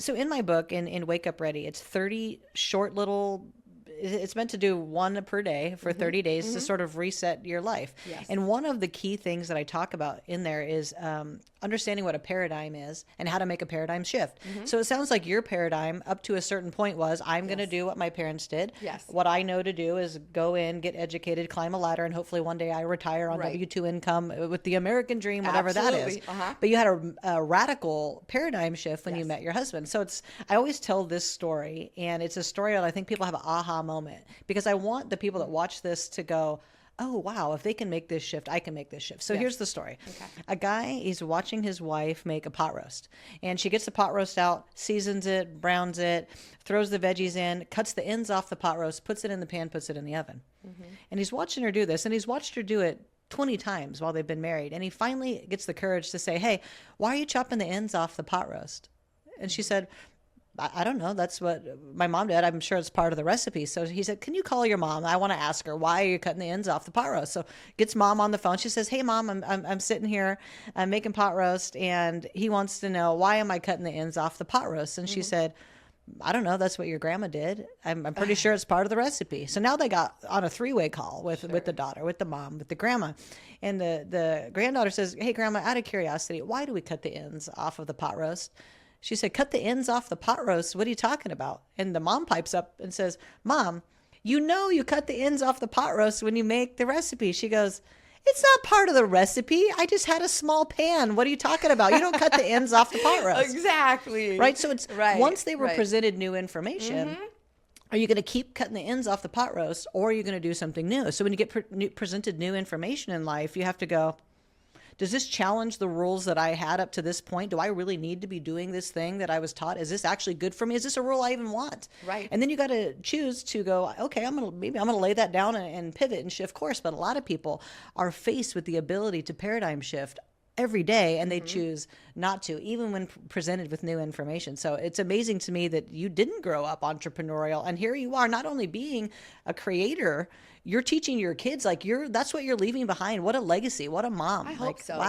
So in my book, in Wake Up Ready, it's 30 short little, it's meant to do one per day for 30 days to sort of reset your life. Yes. And one of the key things that I talk about in there is understanding what a paradigm is and how to make a paradigm shift. So it sounds like your paradigm up to a certain point was, I'm going to do what my parents did. Yes. What I know to do is go in, get educated, climb a ladder, and hopefully one day I retire on Right. W-2 income with the American dream, whatever that is. Absolutely. Uh-huh. But you had a radical paradigm shift when you Yes. met your husband. So I always tell this story, and it's a story that I think people have an aha moment, because I want the people that watch this to go, oh, wow, if they can make this shift, I can make this shift. So here's the story. Okay. A guy is watching his wife make a pot roast, and she gets the pot roast out, seasons it, browns it, throws the veggies in, cuts the ends off the pot roast, puts it in the pan, puts it in the oven. And he's watching her do this, and he's watched her do it 20 times while they've been married. And he finally gets the courage to say, hey, why are you chopping the ends off the pot roast? And she said, I don't know. That's what my mom did. I'm sure it's part of the recipe. So he said, can you call your mom? I want to ask her, why are you cutting the ends off the pot roast? So gets mom on the phone. She says, hey, mom, I'm sitting here, I'm making pot roast, and he wants to know, why am I cutting the ends off the pot roast? And she said, I don't know. That's what your grandma did. I'm pretty sure it's part of the recipe. So now they got on a three-way call with the daughter, with the mom, with the grandma. And the granddaughter says, hey, grandma, out of curiosity, why do we cut the ends off of the pot roast? She said, cut the ends off the pot roast. What are you talking about? And the mom pipes up and says, Mom, you know you cut the ends off the pot roast when you make the recipe. She goes, it's not part of the recipe. I just had a small pan. What are you talking about? You don't cut the ends off the pot roast. Exactly. Right? So it's once they were right. presented new information, are you going to keep cutting the ends off the pot roast, or are you going to do something new? So when you get presented new information in life, you have to go, does this challenge the rules that I had up to this point? Do I really need to be doing this thing that I was taught? Is this actually good for me? Is this a rule I even want? Right. And then you got to choose to go, okay, maybe I'm going to lay that down and pivot and shift course. But a lot of people are faced with the ability to paradigm shift every day, and they choose not to, even when presented with new information. So it's amazing to me that you didn't grow up entrepreneurial, and here you are, not only being a creator, you're teaching your kids, like that's what you're leaving behind. What a legacy, what a mom. I hope so. Wow.